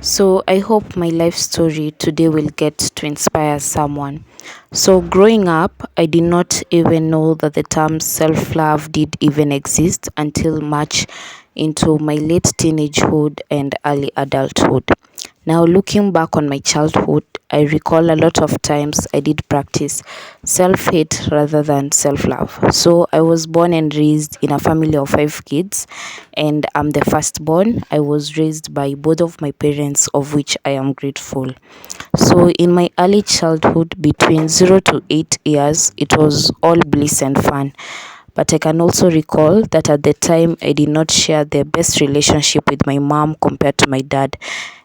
So, I hope my life story today will get to inspire someone. So, growing up, I did not even know that the term self love did even exist until much into my late teenagehood and early adulthood. Now, looking back on my childhood, I recall a lot of times I did practice self hate rather than self love. So, I was born and raised in a family of five kids, and I'm the firstborn. I was raised by both of my parents, of which I am grateful. So, in my early childhood, between 0 to 8 years, it was all bliss and fun. But I can also recall that at the time I did not share the best relationship with my mom compared to my dad.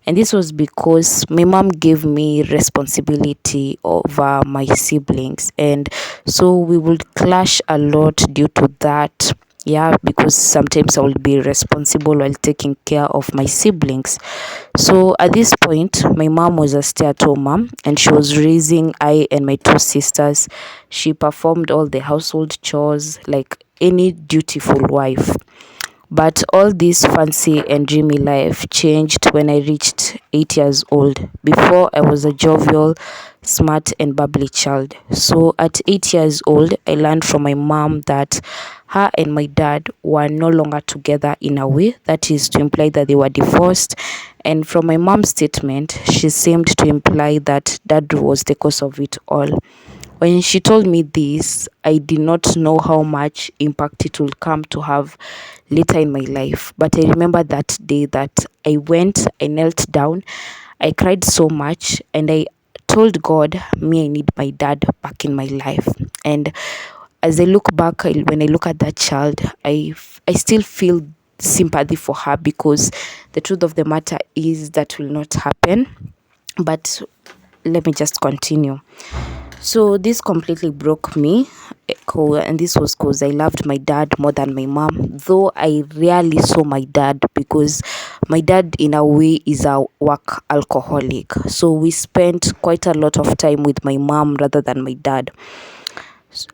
And this was because my mom gave me responsibility over my siblings. And so we would clash a lot due to that. Yeah, because sometimes I will be responsible while taking care of my siblings. So at this point, my mom was a stay-at-home mom and she was raising I and my two sisters. She performed all the household chores like any dutiful wife. But all this fancy and dreamy life changed when I reached 8 years old. Before, I was a jovial, smart, and bubbly child. So at 8 years old, I learned from my mom that her and my dad were no longer together in a way, that is to imply that they were divorced. And from my mom's statement, she seemed to imply that dad was the cause of it all. When she told me this, I did not know how much impact it would come to have later in my life. But I remember that day that I knelt down, I cried so much, and I told God, me, I need my dad back in my life. And as I look back, when I look at that child, I still feel sympathy for her, because the truth of the matter is that will not happen. But let me just continue. So this completely broke me, and this was because I loved my dad more than my mom, though I rarely saw my dad because my dad in a way is a work alcoholic. So we spent quite a lot of time with my mom rather than my dad.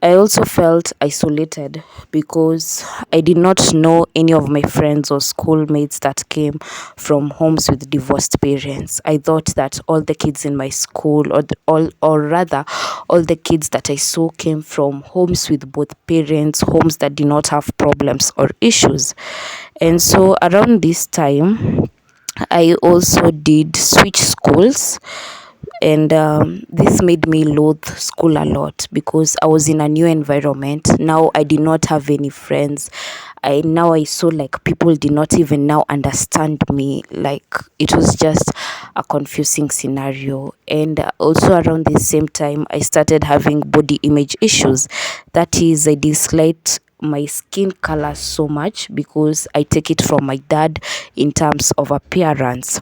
I also felt isolated because I did not know any of my friends or schoolmates that came from homes with divorced parents. I thought that all the kids in my school, or rather, all the kids that I saw came from homes with both parents, homes that did not have problems or issues. And so around this time, I also did switch schools, and this made me loathe school a lot because I was in a new environment. Now I did not have any friends. I saw like people did not even now understand me. Like it was just a confusing scenario. And also around the same time, I started having body image issues. That is, I disliked my skin color so much because I take it from my dad in terms of appearance.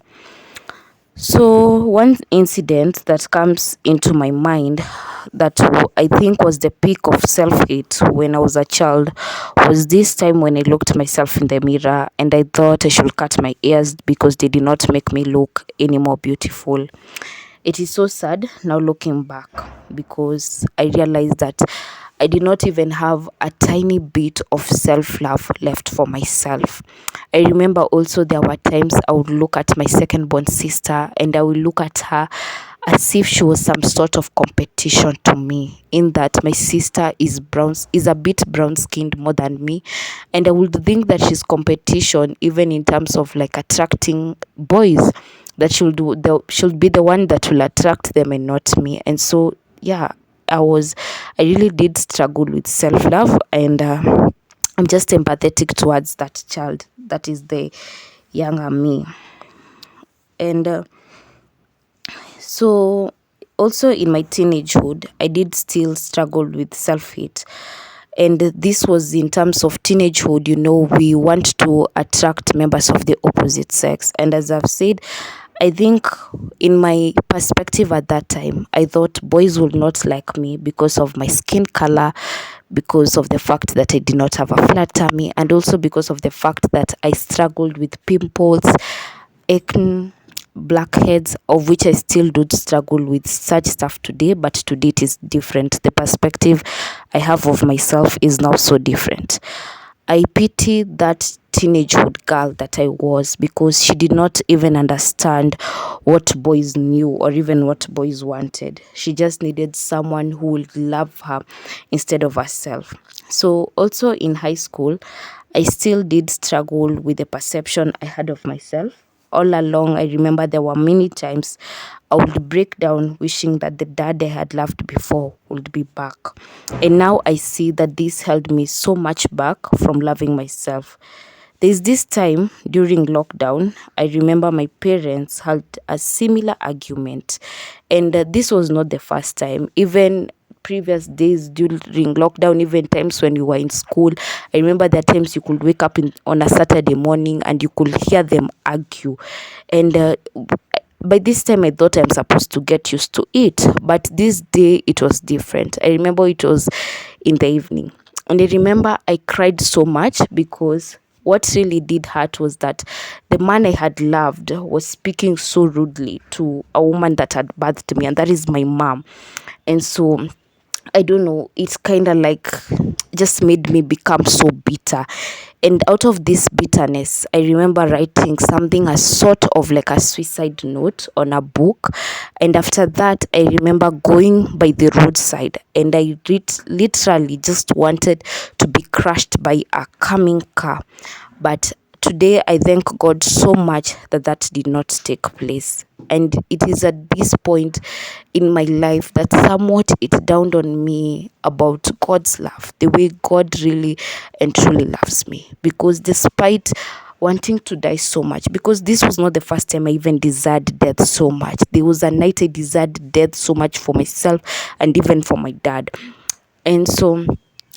So one incident that comes into my mind that I think was the peak of self-hate when I was a child was this time when I looked myself in the mirror and I thought I should cut my ears because they did not make me look any more beautiful. It is so sad now looking back because I realized that I did not even have a tiny bit of self-love left for myself. I remember also there were times I would look at my second born sister and I would look at her as if she was some sort of competition to me, in that my sister is a bit brown skinned more than me, and I would think that she's competition even in terms of like attracting boys, that she'll be the one that will attract them and not me. And so yeah, I really did struggle with self-love, and I'm just empathetic towards that child that is the younger me. And so also in my teenagehood, I did still struggle with self-hate. And this was in terms of teenagehood. We want to attract members of the opposite sex. And as I've said, I think in my perspective at that time, I thought boys would not like me because of my skin color, because of the fact that I did not have a flat tummy, and also because of the fact that I struggled with pimples, acne, blackheads, of which I still do struggle with such stuff today, but today it is different. The perspective I have of myself is now so different. I pity that teenagehood girl that I was, because she did not even understand what boys knew or even what boys wanted. She just needed someone who would love her instead of herself. So also in high school, I still did struggle with the perception I had of myself. All along, I remember there were many times I would break down wishing that the dad I had loved before would be back. And now I see that this held me so much back from loving myself. There's this time during lockdown, I remember my parents had a similar argument. And this was not the first time. Even previous days during lockdown, even times when you were in school, I remember there are times you could wake up on a Saturday morning and you could hear them argue. And by this time I thought I'm supposed to get used to it, but this day it was different. I remember it was in the evening, and I remember I cried so much because what really did hurt was that the man I had loved was speaking so rudely to a woman that had birthed me, and that is my mom. And so I don't know, it's kind of like just made me become so bitter. And out of this bitterness, I remember writing something as sort of like a suicide note on a book. And after that, I remember going by the roadside and I literally just wanted to be crushed by a coming car. But today, I thank God so much that that did not take place. And it is at this point in my life that somewhat it dawned on me about God's love, the way God really and truly loves me. Because despite wanting to die so much, because this was not the first time I even desired death so much. There was a night I desired death so much for myself and even for my dad. And so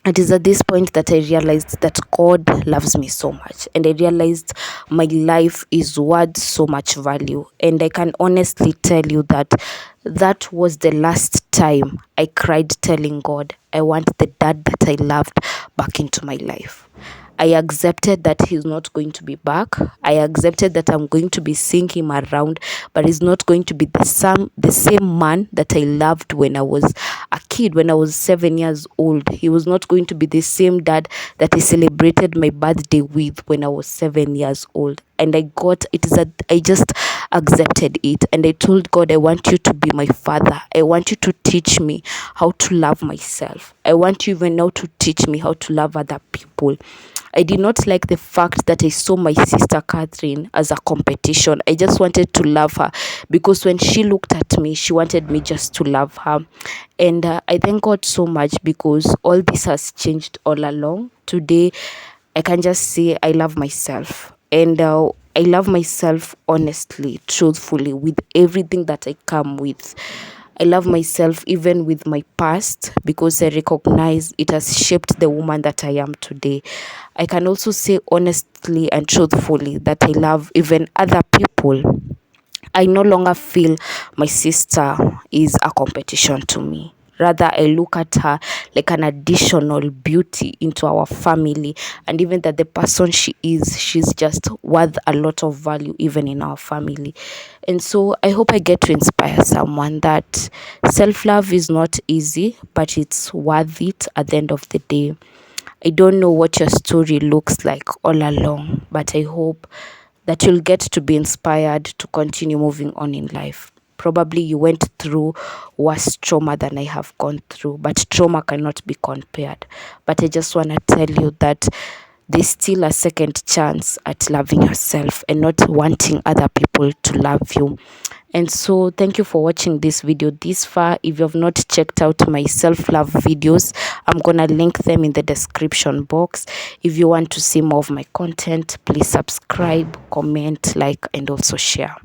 it is at this point that I realized that God loves me so much, and I realized my life is worth so much value. And I can honestly tell you that that was the last time I cried telling God I want the dad that I loved back into my life. I accepted that he's not going to be back. I accepted that I'm going to be seeing him around, but he's not going to be the same man that I loved when I was a kid, when I was 7 years old. He was not going to be the same dad that I celebrated my birthday with when I was 7 years old. And I just accepted it, and I told God, I want you to be my father. I want you to teach me how to love myself. I want you even now to teach me how to love other people. I did not like the fact that I saw my sister Catherine as a competition. I just wanted to love her because when she looked at me, she wanted me just to love her. And I thank God so much because all this has changed all along. Today, I can just say I love myself. And I love myself honestly, truthfully, with everything that I come with. I love myself even with my past because I recognize it has shaped the woman that I am today. I can also say honestly and truthfully that I love even other people. I no longer feel my sister is a competition to me. Rather, I look at her like an additional beauty into our family, and even that the person she is, she's just worth a lot of value even in our family. And so I hope I get to inspire someone that self-love is not easy, but it's worth it at the end of the day. I don't know what your story looks like all along, but I hope that you'll get to be inspired to continue moving on in life. Probably you went through worse trauma than I have gone through, but trauma cannot be compared. But I just want to tell you that there's still a second chance at loving yourself and not wanting other people to love you. And so thank you for watching this video this far. If you have not checked out my self-love videos, I'm gonna link them in the description box. If you want to see more of my content, please subscribe, comment, like, and also share.